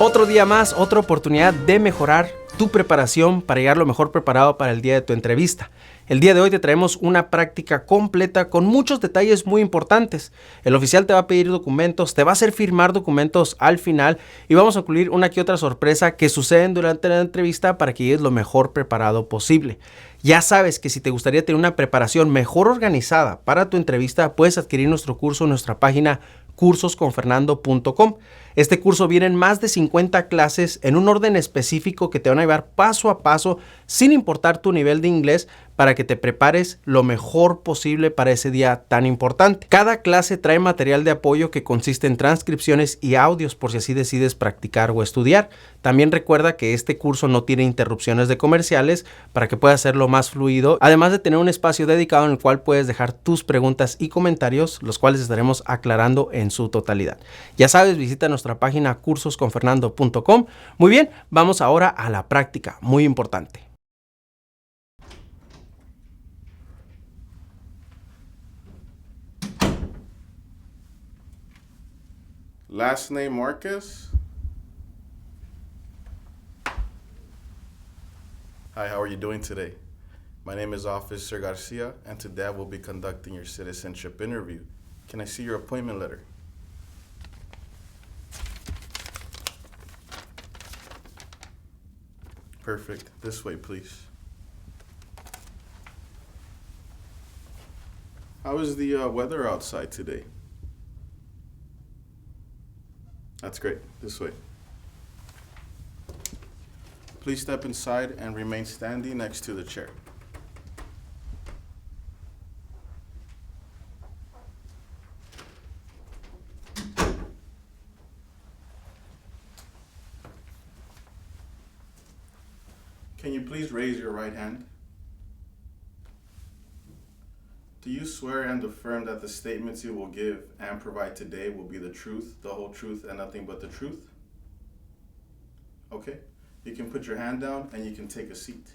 Otro día más, otra oportunidad de mejorar tu preparación para llegar lo mejor preparado para el día de tu entrevista. El día de hoy te traemos una práctica completa con muchos detalles muy importantes. El oficial te va a pedir documentos, te va a hacer firmar documentos al final y vamos a incluir una que otra sorpresa que suceden durante la entrevista para que llegues lo mejor preparado posible. Ya sabes que si te gustaría tener una preparación mejor organizada para tu entrevista, puedes adquirir nuestro curso en nuestra página cursosconfernando.com. Este curso viene en más de 50 clases en un orden específico que te van a llevar paso a paso sin importar tu nivel de inglés para que te prepares lo mejor posible para ese día tan importante. Cada clase trae material de apoyo que consiste en transcripciones y audios por si así decides practicar o estudiar. También recuerda que este curso no tiene interrupciones de comerciales para que pueda hacerlo más fluido, además de tener un espacio dedicado en el cual puedes dejar tus preguntas y comentarios, los cuales estaremos aclarando en su totalidad. Ya sabes, visita nuestra página cursosconfernando.com. Muy bien, vamos ahora a la práctica, muy importante. Last name Marquez. Hi, how are you doing today? My name is Officer Garcia, and today I will be conducting your citizenship interview. Can I see your appointment letter? Perfect. This way, please. How is the weather outside today? That's great. This way. Please step inside and remain standing next to the chair. Can you please raise your right hand? Do you swear and affirm that the statements you will give and provide today will be the truth, the whole truth, and nothing but the truth? Okay. You can put your hand down and you can take a seat.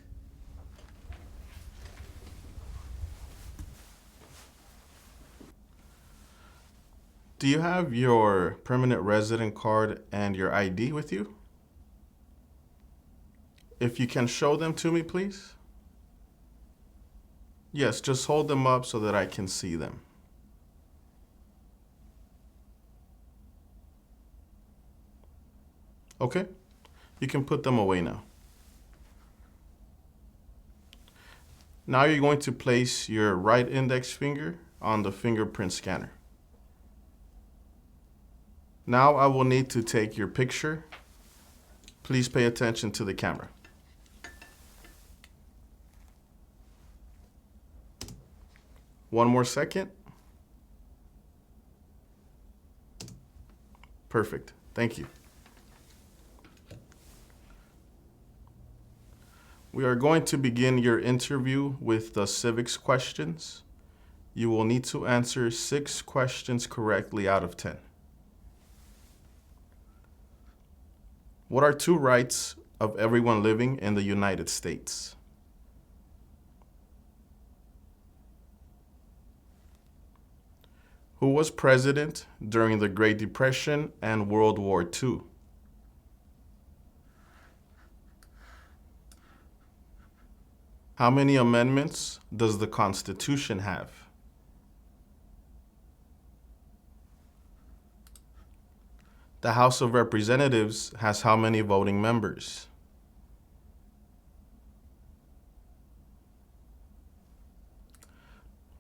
Do you have your permanent resident card and your ID with you? If you can show them to me, please. Yes, just hold them up so that I can see them. Okay, you can put them away now. Now you're going to place your right index finger on the fingerprint scanner. Now I will need to take your picture. Please pay attention to the camera. One more second. Perfect. Thank you. We are going to begin your interview with the civics questions. You will need to answer 6 questions correctly out of 10. What are 2 rights of everyone living in the United States? Who was president during the Great Depression and World War II? How many amendments does the Constitution have? The House of Representatives has how many voting members?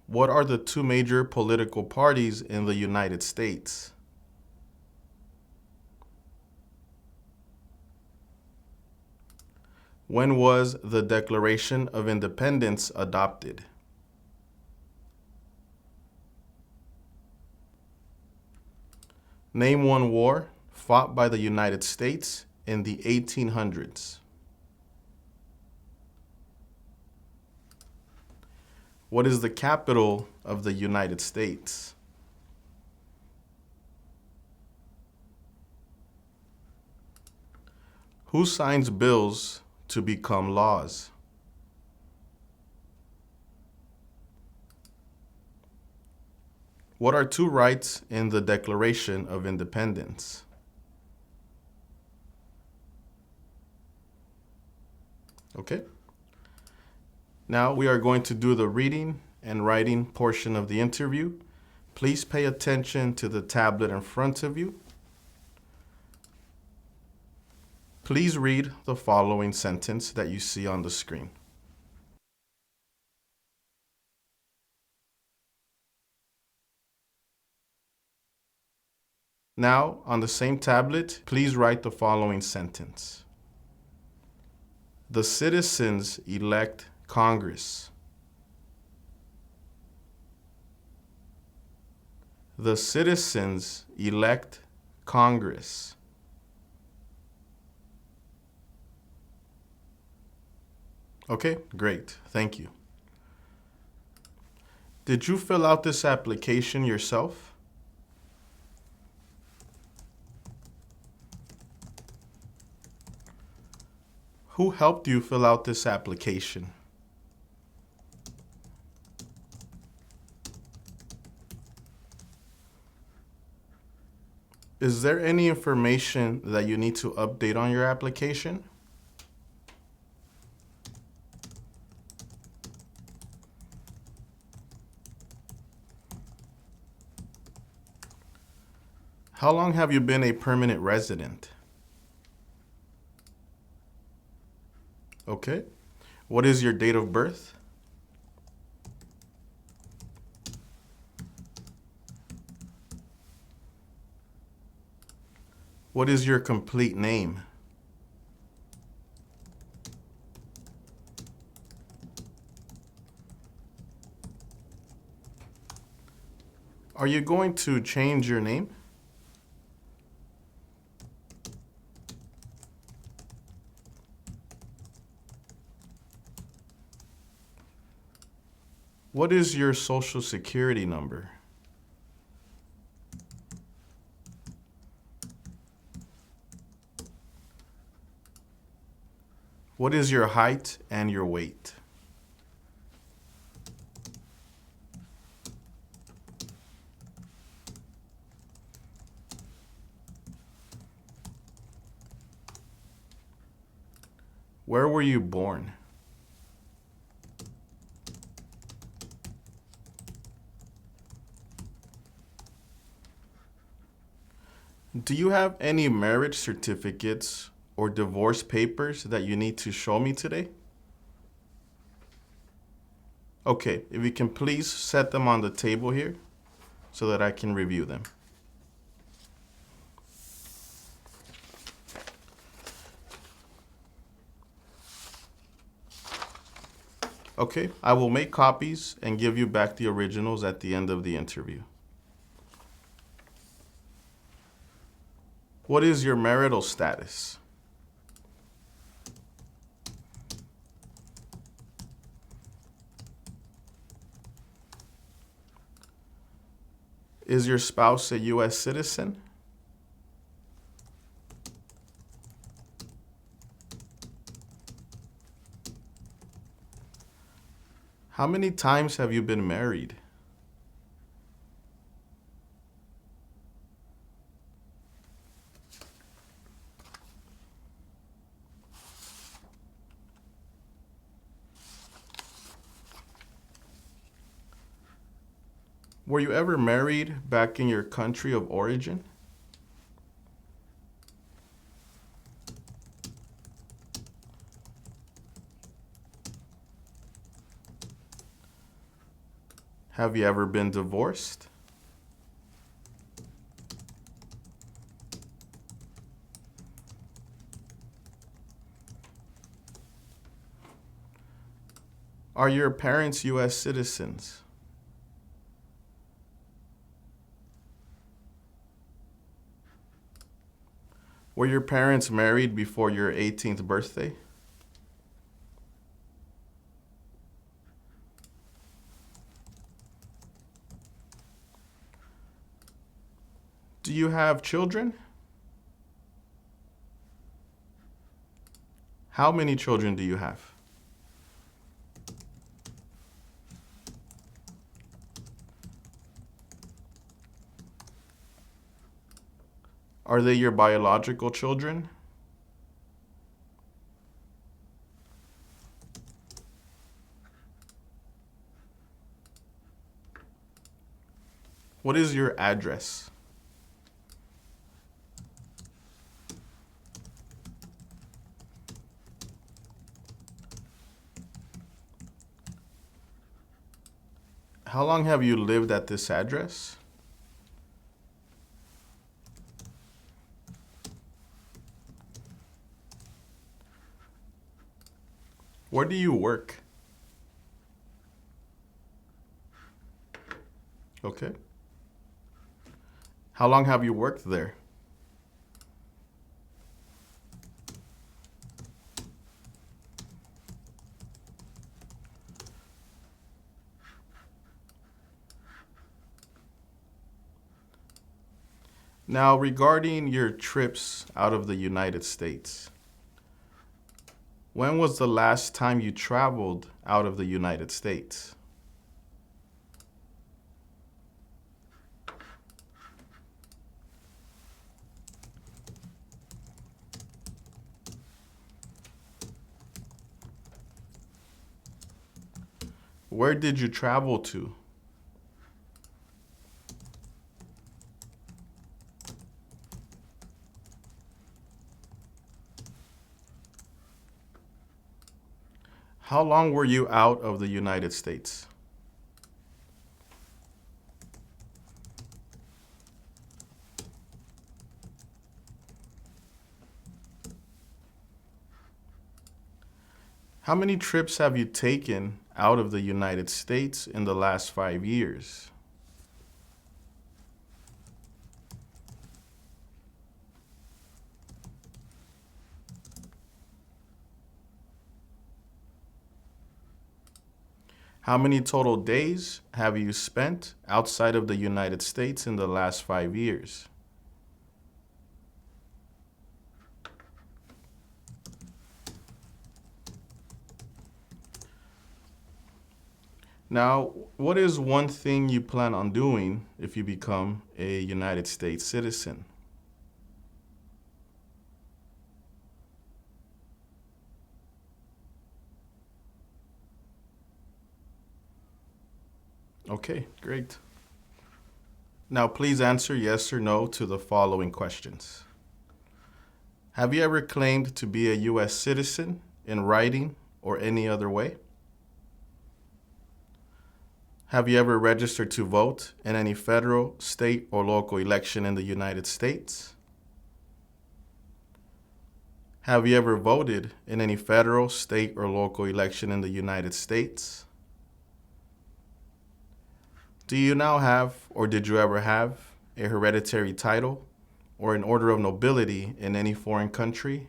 What are the 2 major political parties in the United States? When was the Declaration of Independence adopted? Name one war fought by the United States in the 1800s. What is the capital of the United States? Who signs bills to become laws? What are 2 rights in the Declaration of Independence? Okay? Now we are going to do the reading and writing portion of the interview. Please pay attention to the tablet in front of you. Please read the following sentence that you see on the screen. Now, on the same tablet, please write the following sentence. The citizens elect Congress. The citizens elect Congress. Okay, great. Thank you. Did you fill out this application yourself? Who helped you fill out this application? Is there any information that you need to update on your application? How long have you been a permanent resident? Okay. What is your date of birth? What is your complete name? Are you going to change your name? What is your social security number? What is your height and your weight? Where were you born? Do you have any marriage certificates or divorce papers that you need to show me today? Okay, if you can please set them on the table here so that I can review them. Okay, I will make copies and give you back the originals at the end of the interview. What is your marital status? Is your spouse a U.S. citizen? How many times have you been married? Were you ever married back in your country of origin? Have you ever been divorced? Are your parents U.S. citizens? Were your parents married before your 18th birthday? Do you have children? How many children do you have? Are they your biological children? What is your address? How long have you lived at this address? Where do you work? Okay. How long have you worked there? Now, regarding your trips out of the United States, when was the last time you traveled out of the United States? Where did you travel to? How long were you out of the United States? How many trips have you taken out of the United States in the last 5 years? How many total days have you spent outside of the United States in the last 5 years? Now, what is one thing you plan on doing if you become a United States citizen? Okay, great. Now, please answer yes or no to the following questions. Have you ever claimed to be a U.S. citizen in writing or any other way? Have you ever registered to vote in any federal, state, or local election in the United States? Have you ever voted in any federal, state, or local election in the United States? Do you now have, or did you ever have, a hereditary title or an order of nobility in any foreign country?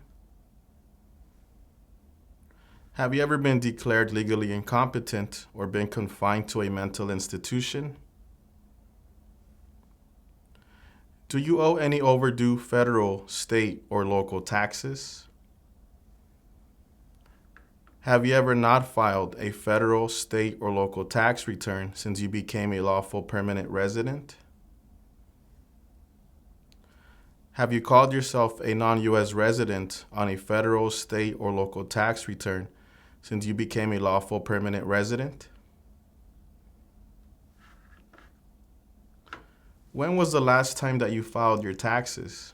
Have you ever been declared legally incompetent or been confined to a mental institution? Do you owe any overdue federal, state, or local taxes? Have you ever not filed a federal, state, or local tax return since you became a lawful permanent resident? Have you called yourself a non-U.S. resident on a federal, state, or local tax return since you became a lawful permanent resident? When was the last time that you filed your taxes?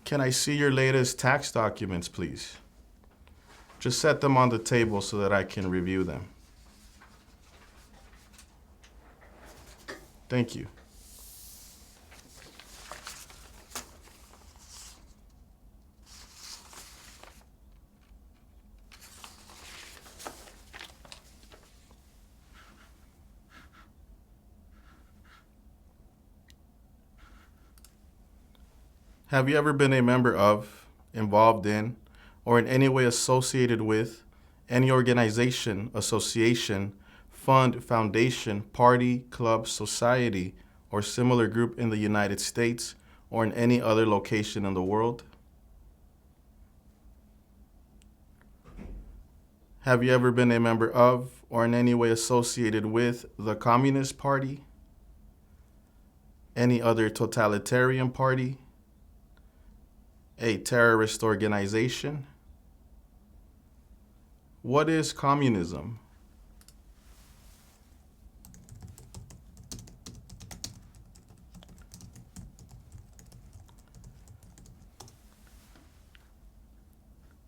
Can I see your latest tax documents, please? Just set them on the table so that I can review them. Thank you. Have you ever been a member of, involved in, or in any way associated with any organization, association, fund, foundation, party, club, society, or similar group in the United States or in any other location in the world? Have you ever been a member of or in any way associated with the Communist Party, any other totalitarian party, a terrorist organization? What is communism?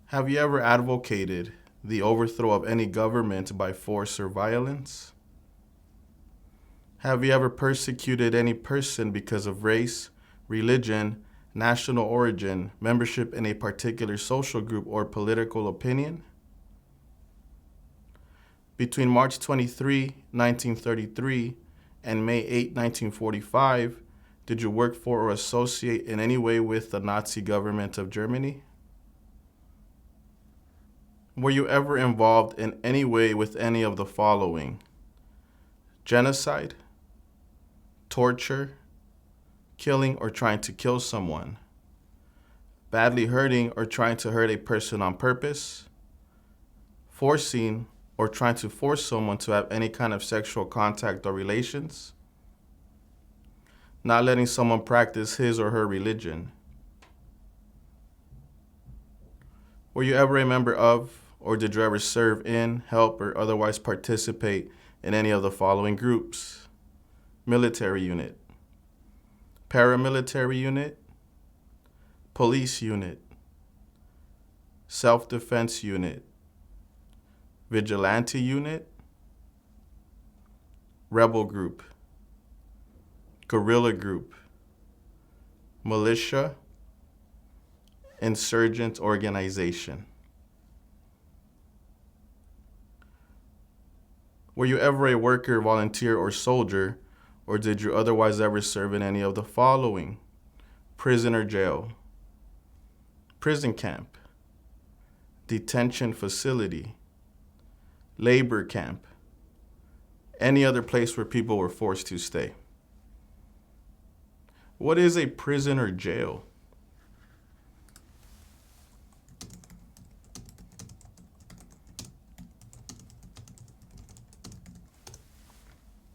Have you ever advocated the overthrow of any government by force or violence? Have you ever persecuted any person because of race, religion, national origin, membership in a particular social group, or political opinion? Between March 23, 1933 and May 8, 1945, did you work for or associate in any way with the Nazi government of Germany? Were you ever involved in any way with any of the following: genocide, torture, killing or trying to kill someone, badly hurting or trying to hurt a person on purpose, forcing or trying to force someone to have any kind of sexual contact or relations, not letting someone practice his or her religion? Were you ever a member of, or did you ever serve in, help, or otherwise participate in any of the following groups: military unit, paramilitary unit, police unit, self-defense unit, vigilante unit, rebel group, guerrilla group, militia, insurgent organization? Were you ever a worker, volunteer, or soldier, or did you otherwise ever serve in any of the following: prison or jail, prison camp, detention facility, labor camp, any other place where people were forced to stay? What is a prison or jail?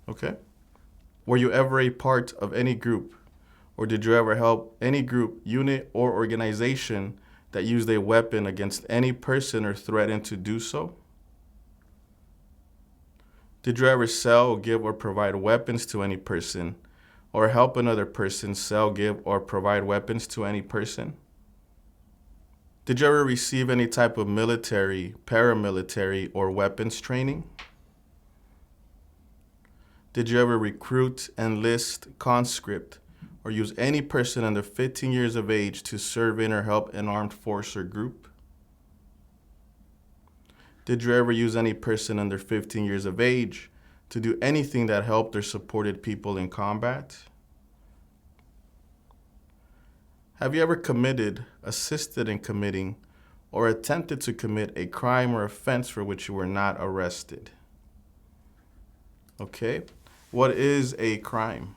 Okay. Were you ever a part of any group, or did you ever help any group, unit, or organization that used a weapon against any person or threatened to do so? Did you ever sell, give, or provide weapons to any person, or help another person sell, give, or provide weapons to any person? Did you ever receive any type of military, paramilitary, or weapons training? Did you ever recruit, enlist, conscript, or use any person under 15 years of age to serve in or help an armed force or group? Did you ever use any person under 15 years of age to do anything that helped or supported people in combat? Have you ever committed, assisted in committing, or attempted to commit a crime or offense for which you were not arrested? Okay. What is a crime?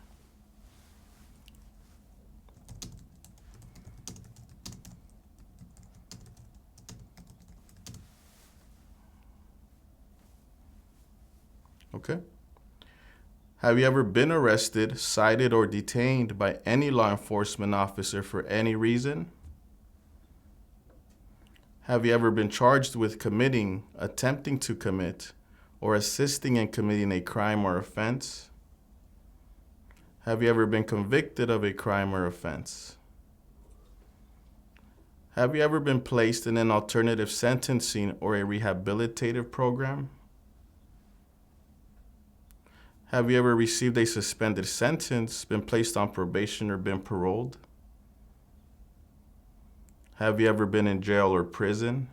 Okay. Have you ever been arrested, cited, or detained by any law enforcement officer for any reason? Have you ever been charged with committing, attempting to commit, or assisting in committing a crime or offense? Have you ever been convicted of a crime or offense? Have you ever been placed in an alternative sentencing or a rehabilitative program? Have you ever received a suspended sentence, been placed on probation, or been paroled? Have you ever been in jail or prison?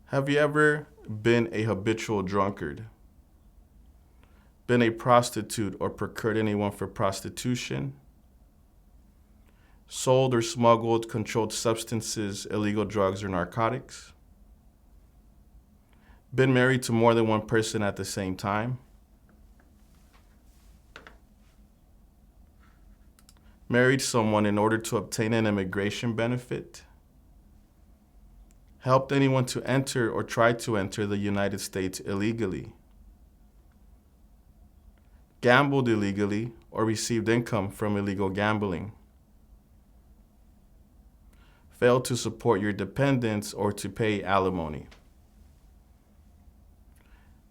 Have you ever been a habitual drunkard? Been a prostitute or procured anyone for prostitution? Sold or smuggled controlled substances, illegal drugs, or narcotics? Been married to more than one person at the same time? Married someone in order to obtain an immigration benefit? Helped anyone to enter or try to enter the United States illegally? Gambled illegally or received income from illegal gambling. Failed to support your dependents or to pay alimony.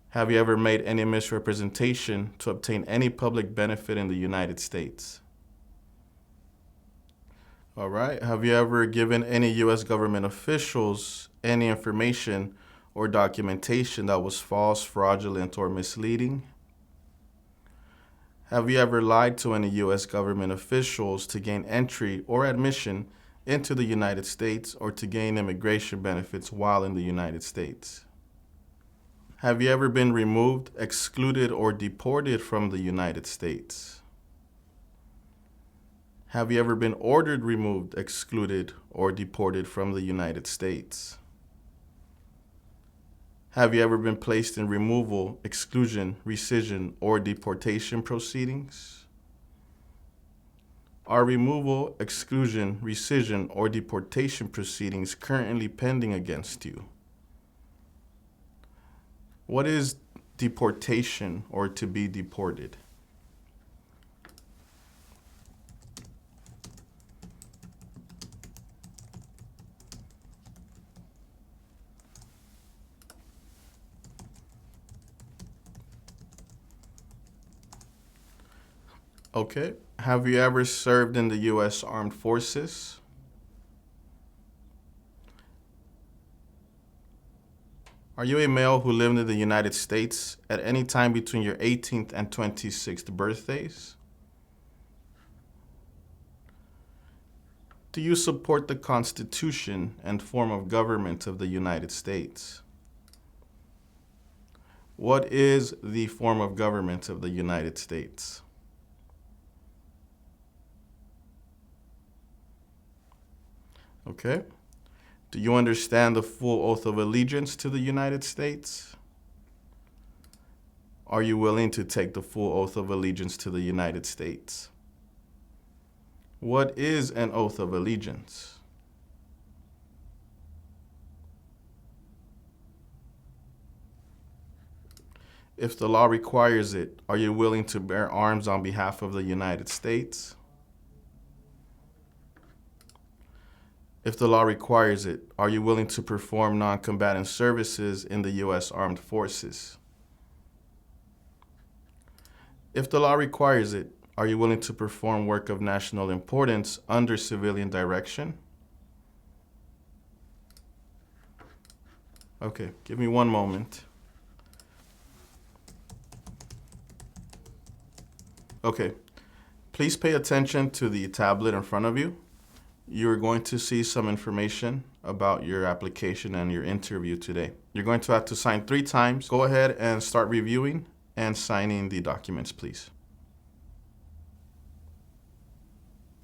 Have you ever made any misrepresentation to obtain any public benefit in the United States? All right. Have you ever given any U.S. government officials any information or documentation that was false, fraudulent, or misleading? Have you ever lied to any U.S. government officials to gain entry or admission into the United States or to gain immigration benefits while in the United States? Have you ever been removed, excluded, or deported from the United States? Have you ever been ordered removed, excluded, or deported from the United States? Have you ever been placed in removal, exclusion, rescission, or deportation proceedings? Are removal, exclusion, rescission, or deportation proceedings currently pending against you? What is deportation or to be deported? Okay. Have you ever served in the U.S. Armed Forces? Are you a male who lived in the United States at any time between your 18th and 26th birthdays? Do you support the Constitution and form of government of the United States? What is the form of government of the United States? Okay. Do you understand the full oath of allegiance to the United States? Are you willing to take the full oath of allegiance to the United States? What is an oath of allegiance? If the law requires it, are you willing to bear arms on behalf of the United States? If the law requires it, are you willing to perform non-combatant services in the U.S. Armed Forces? If the law requires it, are you willing to perform work of national importance under civilian direction? Okay, give me one moment. Okay, please pay attention to the tablet in front of you. You're going to see some information about your application and your interview today. You're going to have to sign 3 times. Go ahead and start reviewing and signing the documents, please.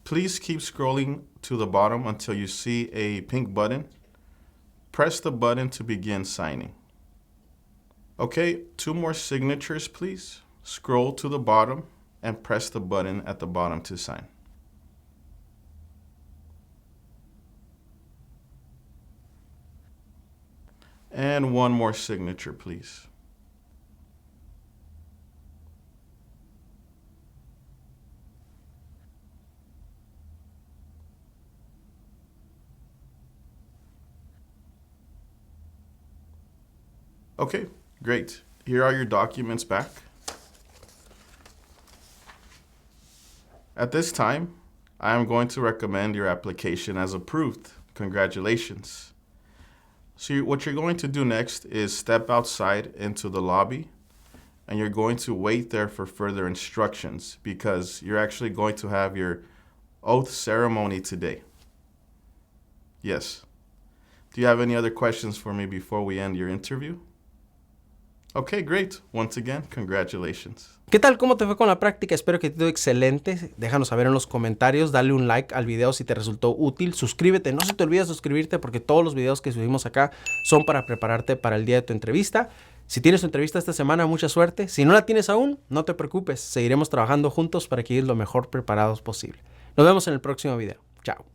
Please keep scrolling to the bottom until you see a pink button. Press the button to begin signing. Okay, 2 more signatures, please. Scroll to the bottom and press the button at the bottom to sign. And 1 more signature, please. Okay, great. Here are your documents back. At this time, I am going to recommend your application as approved. Congratulations. So what you're going to do next is step outside into the lobby, and you're going to wait there for further instructions because you're actually going to have your oath ceremony today. Yes. Do you have any other questions for me before we end your interview? Okay, great. Once again, congratulations. ¿Qué tal? ¿Cómo te fue con la práctica? Espero que te quedó excelente. Déjanos saber en los comentarios. Dale un like al video si te resultó útil. Suscríbete. No se te olvide suscribirte porque todos los videos que subimos acá son para prepararte para el día de tu entrevista. Si tienes tu entrevista esta semana, mucha suerte. Si no la tienes aún, no te preocupes. Seguiremos trabajando juntos para que llegues lo mejor preparados posible. Nos vemos en el próximo video. Chao.